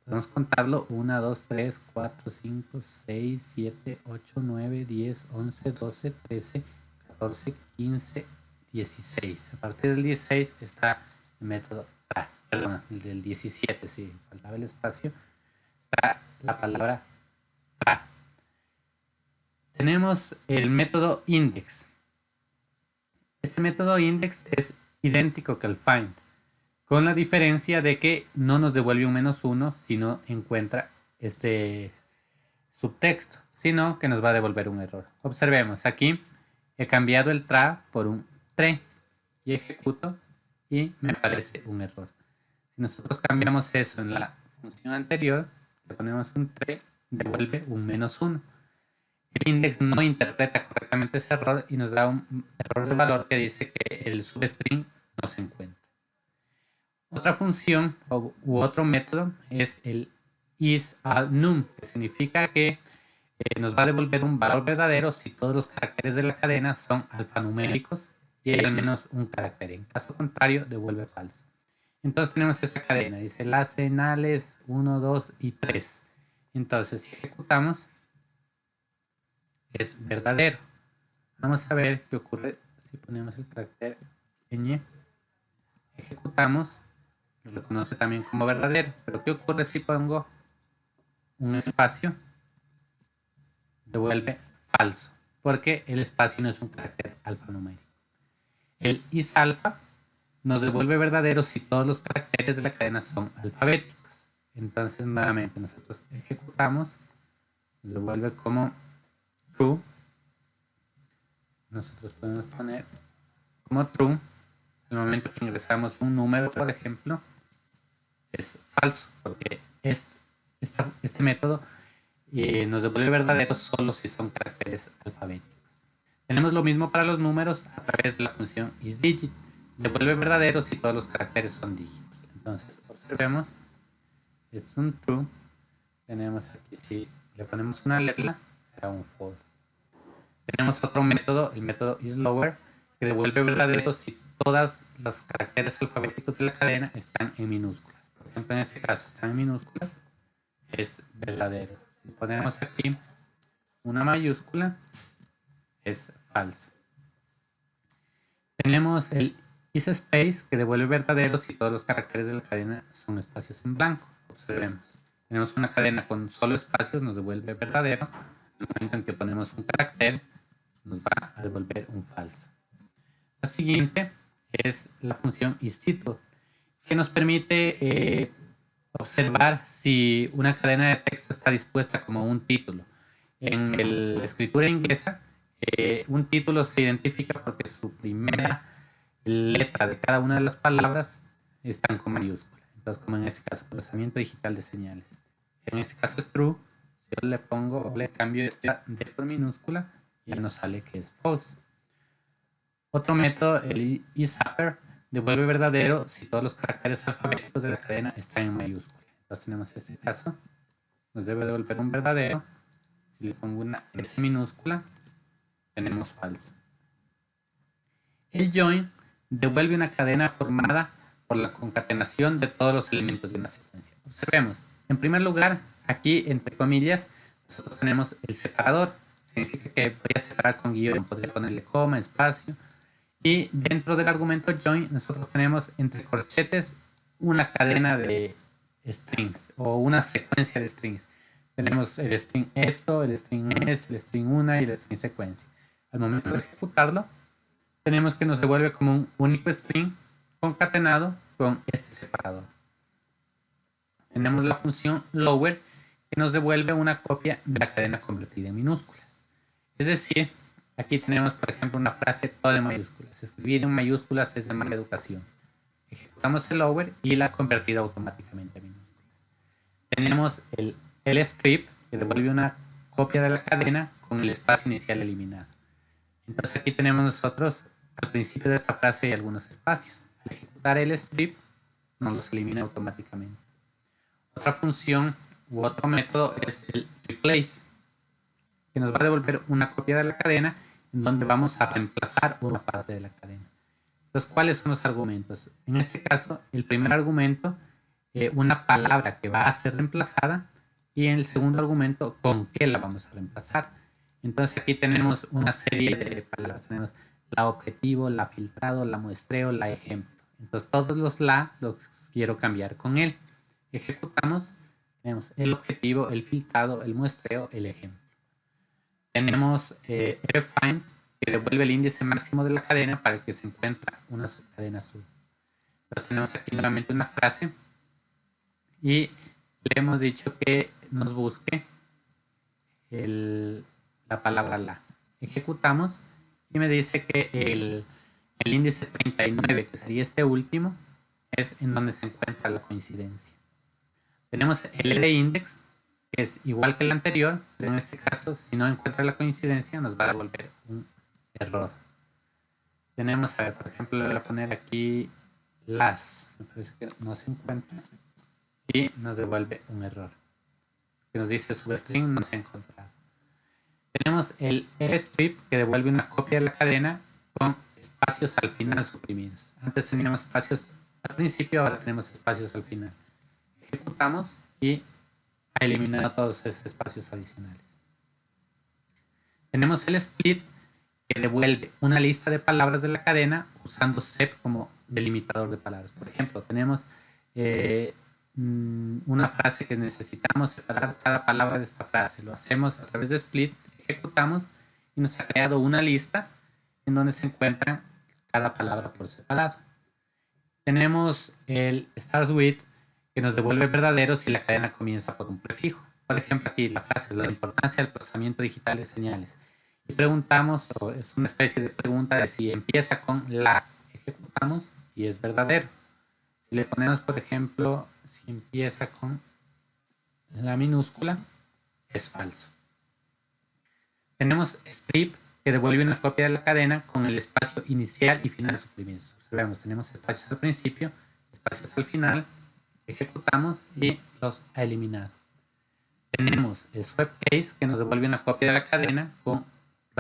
Podemos contarlo 1, 2, 3, 4, 5, 6, 7, 8, 9, 10, 11, 12, 13, 14, 15, 16. A partir del 16 está el método tra. Perdón, el del 17, sí, faltaba el espacio. Está la palabra tra. Tenemos el método index. Este método index es idéntico que el find, con la diferencia de que no nos devuelve un -1 si no encuentra este subtexto, sino que nos va a devolver un error. Observemos aquí, He cambiado el tra por un tre y ejecuto y me aparece un error. Si nosotros cambiamos eso en la función anterior, le ponemos un tre, devuelve un -1. El index no interpreta correctamente ese error y nos da un error de valor que dice que el substring no se encuentra. Otra función u otro método es el isAllNum, que significa que nos va a devolver un valor verdadero si todos los caracteres de la cadena son alfanuméricos y hay al menos un carácter. En caso contrario, devuelve falso. Entonces tenemos esta cadena, dice las señales 1, 2 y 3. Entonces, si ejecutamos, es verdadero. Vamos a ver qué ocurre si ponemos el carácter ñ. Ejecutamos, lo reconoce también como verdadero. Pero ¿qué ocurre si pongo un espacio? Devuelve falso, porque el espacio no es un carácter alfanumérico. El isAlpha nos devuelve verdadero si todos los caracteres de la cadena son alfabéticos. Entonces, nuevamente, nosotros ejecutamos, nos devuelve como true. Nosotros podemos poner como true. En el momento que ingresamos un número, por ejemplo, es falso, porque este método nos devuelve verdadero solo si son caracteres alfabéticos. Tenemos lo mismo para los números a través de la función isDigit. Devuelve verdadero si todos los caracteres son dígitos. Entonces, observemos, es un true. Tenemos aquí, si le ponemos una letra, será un false. Tenemos otro método, el método isLower, que devuelve verdadero si todos los caracteres alfabéticos de la cadena están en minúsculas. Por ejemplo, en este caso están en minúsculas, es verdadero. Si ponemos aquí una mayúscula, es falso. Tenemos el isSpace, que devuelve verdadero si todos los caracteres de la cadena son espacios en blanco. Observemos. Tenemos una cadena con solo espacios, nos devuelve verdadero. En el momento en que ponemos un carácter, nos va a devolver un falso. La siguiente es la función isTitle, que nos permite observar si una cadena de texto está dispuesta como un título. En la escritura inglesa, un título se identifica porque su primera letra de cada una de las palabras están con mayúscula. Entonces, como en este caso, procesamiento digital de señales. En este caso es true. Si yo le pongo o le cambio este D por minúscula, ya nos sale que es false. Otro método, el isUpper, devuelve verdadero si todos los caracteres alfabéticos de la cadena están en mayúscula. Entonces tenemos este caso, nos debe devolver un verdadero. Si le pongo una S minúscula, tenemos falso. El join devuelve una cadena formada por la concatenación de todos los elementos de una secuencia. Observemos, en primer lugar, aquí entre comillas, nosotros tenemos el separador. Significa que podría separar con guión, podría ponerle coma, espacio. Y dentro del argumento join, nosotros tenemos entre corchetes una cadena de strings o una secuencia de strings. Tenemos el string esto, el string es, el string una y el string secuencia. Al momento de ejecutarlo, tenemos que nos devuelve como un único string concatenado con este separador. Tenemos la función lower, que nos devuelve una copia de la cadena convertida en minúsculas. Es decir, aquí tenemos, por ejemplo, una frase toda en mayúsculas. Escribir en mayúsculas es de mala educación. Ejecutamos el lower y la convertida automáticamente a minúsculas. Tenemos el script, que devuelve una copia de la cadena con el espacio inicial eliminado. Entonces aquí tenemos nosotros, al principio de esta frase hay algunos espacios. Al ejecutar el script, nos los elimina automáticamente. Otra función u otro método es el replace, que nos va a devolver una copia de la cadena en donde vamos a reemplazar una parte de la cadena. Entonces, ¿cuáles son los argumentos? En este caso, el primer argumento, una palabra que va a ser reemplazada, y en el segundo argumento, con qué la vamos a reemplazar. Entonces aquí tenemos una serie de palabras. Tenemos la objetivo, la filtrado, la muestreo, la ejemplo. Entonces todos los quiero cambiar con él. Ejecutamos. Tenemos el objetivo, el filtrado, el muestreo, el ejemplo. Tenemos rfind, que devuelve el índice máximo de la cadena para que se encuentre una subcadena sub. Entonces tenemos aquí nuevamente una frase y le hemos dicho que nos busque la palabra la. Ejecutamos Y me dice que el índice 39, que sería este último, es en donde se encuentra la coincidencia. Tenemos el index, que es igual que el anterior, pero en este caso, si no encuentra la coincidencia, nos va a devolver un error. Tenemos, a ver, por ejemplo, le voy a poner aquí las, me parece que no se encuentra, y nos devuelve un error, que nos dice substring no se ha encontrado. Tenemos el strip, que devuelve una copia de la cadena con espacios al final suprimidos. Antes teníamos espacios al principio, ahora tenemos espacios al final. Ejecutamos y ha eliminado todos esos espacios adicionales. Tenemos el split, que devuelve una lista de palabras de la cadena usando sep como delimitador de palabras. Por ejemplo, tenemos una frase que necesitamos separar cada palabra de esta frase. Lo hacemos a través de split, ejecutamos y nos ha creado una lista en donde se encuentran cada palabra por separado. Tenemos el start with, que nos devuelve verdadero si la cadena comienza por un prefijo. Por ejemplo, aquí la frase es la importancia del procesamiento digital de señales. Y preguntamos, o es una especie de pregunta de si empieza con la, ejecutamos y es verdadero. Si le ponemos, por ejemplo, si empieza con la minúscula, es falso. Tenemos strip, que devuelve una copia de la cadena con el espacio inicial y final suprimidos. Observemos, tenemos espacios al principio, espacios al final, ejecutamos y los ha eliminado. Tenemos el swap case, que nos devuelve una copia de la cadena con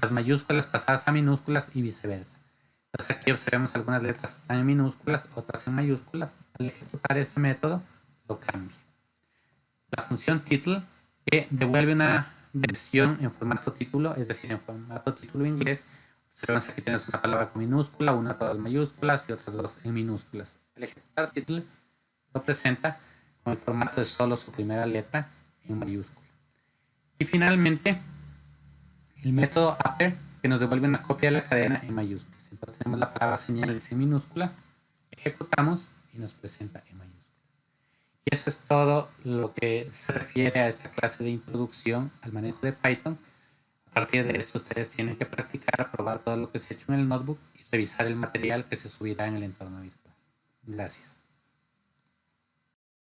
las mayúsculas pasadas a minúsculas y viceversa. Entonces aquí observemos algunas letras están en minúsculas, otras en mayúsculas. Al ejecutar este método, lo cambia. La función title, que devuelve una versión en formato título, es decir, en formato título inglés. Observemos aquí tenemos una palabra con minúscula, una todas mayúsculas y otras dos en minúsculas. Al ejecutar title, lo presenta con el formato de solo su primera letra en mayúscula. Y finalmente, el método upper, que nos devuelve una copia de la cadena en mayúsculas. Entonces tenemos la palabra señales en minúscula, ejecutamos y nos presenta en mayúscula. Y eso es todo lo que se refiere a esta clase de introducción al manejo de Python. A partir de esto ustedes tienen que practicar, probar todo lo que se ha hecho en el notebook y revisar el material que se subirá en el entorno virtual. Gracias.